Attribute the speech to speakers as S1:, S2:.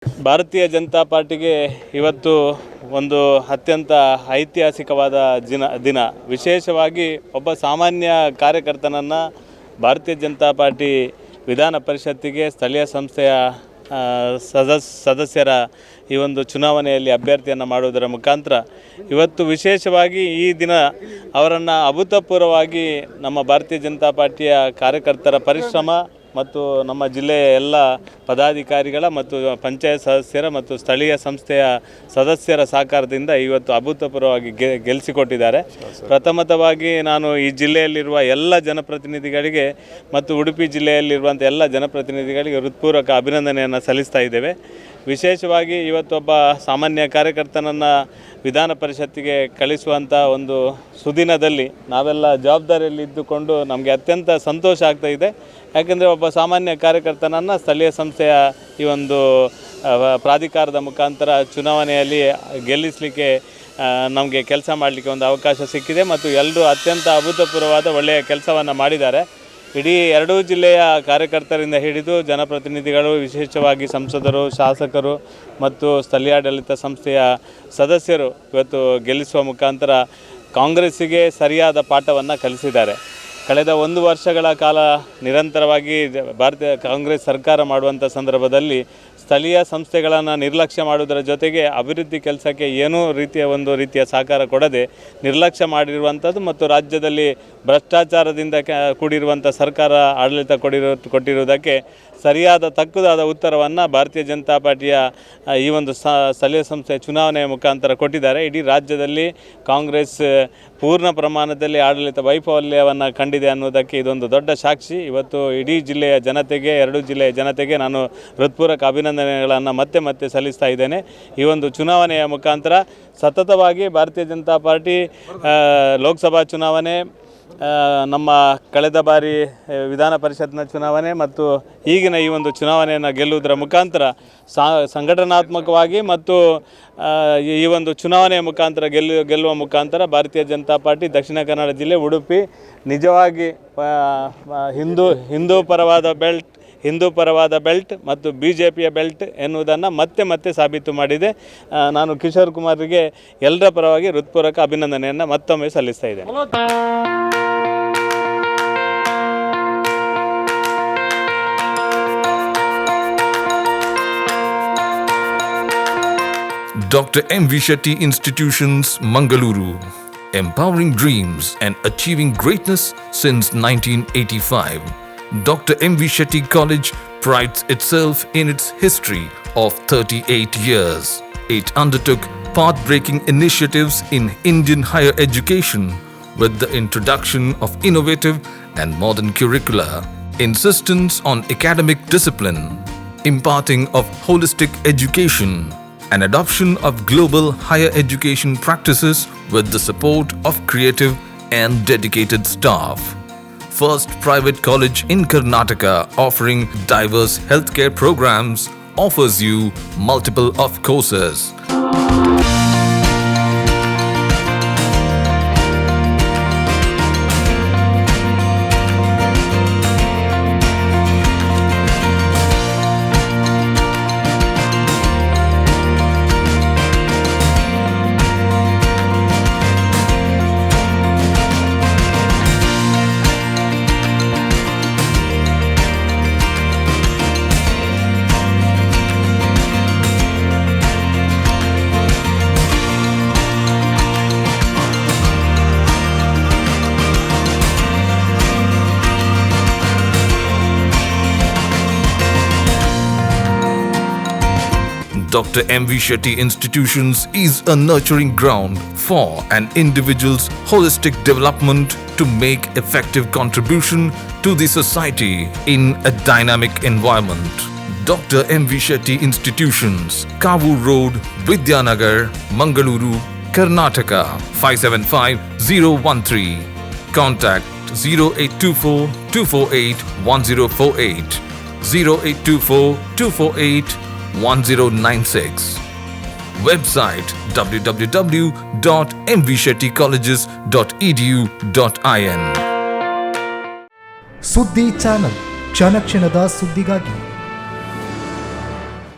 S1: ಭಾರತೀಯ ಜನತಾ ಪಾರ್ಟಿಗೆ ಇವತ್ತು ಒಂದು ಅತ್ಯಂತ ಐತಿಹಾಸಿಕವಾದ ದಿನ. ವಿಶೇಷವಾಗಿ ಒಬ್ಬ ಸಾಮಾನ್ಯ ಕಾರ್ಯಕರ್ತನನ್ನು ಭಾರತೀಯ ಜನತಾ ಪಾರ್ಟಿ ವಿಧಾನ ಪರಿಷತ್ತಿಗೆ ಸ್ಥಳೀಯ ಸಂಸ್ಥೆಯ ಸದಸ್ಯರ ಈ ಒಂದು ಚುನಾವಣೆಯಲ್ಲಿ ಅಭ್ಯರ್ಥಿಯನ್ನು ಮಾಡುವುದರ ಮುಖಾಂತರ ಇವತ್ತು ವಿಶೇಷವಾಗಿ ಈ ದಿನ ಅವರನ್ನು ಅಭೂತಪೂರ್ವವಾಗಿ ನಮ್ಮ ಭಾರತೀಯ ಜನತಾ ಪಾರ್ಟಿಯ ಕಾರ್ಯಕರ್ತರ ಪರಿಶ್ರಮ ಮತ್ತು ನಮ್ಮ ಜಿಲ್ಲೆಯ ಎಲ್ಲ ಪದಾಧಿಕಾರಿಗಳ ಮತ್ತು ಪಂಚಾಯತ್ ಸದಸ್ಯರ ಮತ್ತು ಸ್ಥಳೀಯ ಸಂಸ್ಥೆಯ ಸದಸ್ಯರ ಸಹಕಾರದಿಂದ ಇವತ್ತು ಅಭೂತಪೂರ್ವವಾಗಿ ಗೆಲ್ಲಿಸಿಕೊಟ್ಟಿದ್ದಾರೆ. ಪ್ರಥಮತವಾಗಿ ನಾನು ಈ ಜಿಲ್ಲೆಯಲ್ಲಿರುವ ಎಲ್ಲ ಜನಪ್ರತಿನಿಧಿಗಳಿಗೆ ಮತ್ತು ಉಡುಪಿ ಜಿಲ್ಲೆಯಲ್ಲಿರುವಂಥ ಎಲ್ಲ ಜನಪ್ರತಿನಿಧಿಗಳಿಗೆ ಹೃತ್ಪೂರ್ವಕ ಅಭಿನಂದನೆಯನ್ನು ಸಲ್ಲಿಸ್ತಾ ಇದ್ದೇವೆ. ವಿಶೇಷವಾಗಿ ಇವತ್ತೊಬ್ಬ ಸಾಮಾನ್ಯ ಕಾರ್ಯಕರ್ತನನ್ನು ವಿಧಾನ ಪರಿಷತ್ತಿಗೆ ಕಳಿಸುವಂಥ ಒಂದು ಸುದಿನದಲ್ಲಿ ನಾವೆಲ್ಲ ಜವಾಬ್ದಾರಿಯಲ್ಲಿ ಇದ್ದುಕೊಂಡು ನಮಗೆ ಅತ್ಯಂತ ಸಂತೋಷ ಆಗ್ತಾ ಇದೆ. ಯಾಕೆಂದರೆ ಒಬ್ಬ ಸಾಮಾನ್ಯ ಕಾರ್ಯಕರ್ತನನ್ನು ಸ್ಥಳೀಯ ಸಂಸ್ಥೆಯ ಈ ಒಂದು ಪ್ರಾಧಿಕಾರದ ಮುಖಾಂತರ ಚುನಾವಣೆಯಲ್ಲಿ ಗೆಲ್ಲಿಸಲಿಕ್ಕೆ ನಮಗೆ ಕೆಲಸ ಮಾಡಲಿಕ್ಕೆ ಒಂದು ಅವಕಾಶ ಸಿಕ್ಕಿದೆ ಮತ್ತು ಎಲ್ಲರೂ ಅತ್ಯಂತ ಅಭೂತಪೂರ್ವವಾದ ಒಳ್ಳೆಯ ಕೆಲಸವನ್ನು ಮಾಡಿದ್ದಾರೆ. ಇಡೀ ಎರಡೂ ಜಿಲ್ಲೆಯ ಕಾರ್ಯಕರ್ತರಿಂದ ಹಿಡಿದು ಜನಪ್ರತಿನಿಧಿಗಳು, ವಿಶೇಷವಾಗಿ ಸಂಸದರು, ಶಾಸಕರು ಮತ್ತು ಸ್ಥಳೀಯಾಡಳಿತ ಸಂಸ್ಥೆಯ ಸದಸ್ಯರು ಇವತ್ತು ಗೆಲ್ಲಿಸುವ ಮುಖಾಂತರ ಕಾಂಗ್ರೆಸ್ಸಿಗೆ ಸರಿಯಾದ ಪಾಠವನ್ನು ಕಲಿಸಿದ್ದಾರೆ. ಕಳೆದ 1 ವರ್ಷಗಳ ಕಾಲ ನಿರಂತರವಾಗಿ ಭಾರತೀಯ ಕಾಂಗ್ರೆಸ್ ಸರ್ಕಾರ ಮಾಡುವಂಥ ಸಂದರ್ಭದಲ್ಲಿ ಸ್ಥಳೀಯ ಸಂಸ್ಥೆಗಳನ್ನು ನಿರ್ಲಕ್ಷ್ಯ ಮಾಡುವುದರ ಜೊತೆಗೆ ಅಭಿವೃದ್ಧಿ ಕೆಲಸಕ್ಕೆ ಏನೂ ರೀತಿಯ ಸಹಕಾರ ಕೊಡದೆ ನಿರ್ಲಕ್ಷ್ಯ ಮಾಡಿರುವಂಥದ್ದು ಮತ್ತು ರಾಜ್ಯದಲ್ಲಿ ಭ್ರಷ್ಟಾಚಾರದಿಂದ ಕೂಡಿರುವಂಥ ಸರ್ಕಾರ ಆಡಳಿತ ಕೊಟ್ಟಿರುವುದಕ್ಕೆ ಸರಿಯಾದ ತಕ್ಕುದಾದ ಉತ್ತರವನ್ನು ಭಾರತೀಯ ಜನತಾ ಪಾರ್ಟಿಯ ಈ ಒಂದು ಸ್ಥಳೀಯ ಸಂಸ್ಥೆಯ ಚುನಾವಣೆಯ ಮುಖಾಂತರ ಕೊಟ್ಟಿದ್ದಾರೆ. ಇಡೀ ರಾಜ್ಯದಲ್ಲಿ ಕಾಂಗ್ರೆಸ್ ಪೂರ್ಣ ಪ್ರಮಾಣದಲ್ಲಿ ಆಡಳಿತ ವೈಫಲ್ಯವನ್ನು ಕಂಡಿದೆ ಅನ್ನೋದಕ್ಕೆ ಇದೊಂದು ದೊಡ್ಡ ಸಾಕ್ಷಿ. ಇವತ್ತು ಇಡೀ ಜಿಲ್ಲೆಯ ಜನತೆಗೆ, 2 ಜಿಲ್ಲೆಯ ಜನತೆಗೆ ನಾನು ಹೃತ್ಪೂರ್ವಕ ಅಭಿನಂದನೆಗಳನ್ನು ಮತ್ತೆ ಸಲ್ಲಿಸ್ತಾ ಇದ್ದೇನೆ. ಈ ಒಂದು ಚುನಾವಣೆಯ ಮುಖಾಂತರ ಸತತವಾಗಿ ಭಾರತೀಯ ಜನತಾ ಪಾರ್ಟಿ ಲೋಕಸಭಾ ಚುನಾವಣೆ, ನಮ್ಮ ಕಳೆದ ಬಾರಿ ವಿಧಾನ ಪರಿಷತ್ನ ಚುನಾವಣೆ ಮತ್ತು ಈಗಿನ ಈ ಒಂದು ಚುನಾವಣೆಯನ್ನು ಗೆಲ್ಲುವುದರ ಮುಖಾಂತರ ಸಂಘಟನಾತ್ಮಕವಾಗಿ ಮತ್ತು ಈ ಒಂದು ಚುನಾವಣೆಯ ಮುಖಾಂತರ ಗೆಲ್ಲುವ ಮುಖಾಂತರ ಭಾರತೀಯ ಜನತಾ ಪಾರ್ಟಿ ದಕ್ಷಿಣ ಕನ್ನಡ ಜಿಲ್ಲೆ ಉಡುಪಿ ನಿಜವಾಗಿ ಹಿಂದೂ ಪರವಾದ ಬೆಲ್ಟ್ ಮತ್ತು BJPಯ ಬೆಲ್ಟ್ ಎನ್ನುವುದನ್ನು ಮತ್ತೆ ಸಾಬೀತು ಮಾಡಿದೆ. ನಾನು ಕಿಶೋರ್ ಕುಮಾರ್ಗೆ ಎಲ್ಲರ ಪರವಾಗಿ ಹೃತ್ಪೂರ್ವಕ ಅಭಿನಂದನೆಯನ್ನು ಮತ್ತೊಮ್ಮೆ ಸಲ್ಲಿಸ್ತಾ ಇದ್ದೇನೆ.
S2: Dr. M.V. Shetty Institutions, Mangaluru. Empowering dreams and achieving greatness since 1985. Dr. M.V. Shetty College prides itself in its history of 38 years. It undertook path-breaking initiatives in Indian higher education with the introduction of innovative and modern curricula, insistence on academic discipline, imparting of holistic education, and adoption of global higher education practices with the support of creative and dedicated staff. First private college in Karnataka offering diverse healthcare programs offers you multiple of courses. Dr. M.V. Shetty Institutions is a nurturing ground for an individual's holistic development to make effective contribution to the society in a dynamic environment. Dr. M.V. Shetty Institutions, Kavu Road, Vidyanagar, Mangaluru, Karnataka 575013. Contact 0824 248 1048, 0824 248 1096. Website www.mvshettycolleges.edu.in.
S3: ಸುದ್ದಿ channel, ಕ್ಷಣ ಕ್ಷಣದ ಸುದ್ದಿಗಾಗಿ.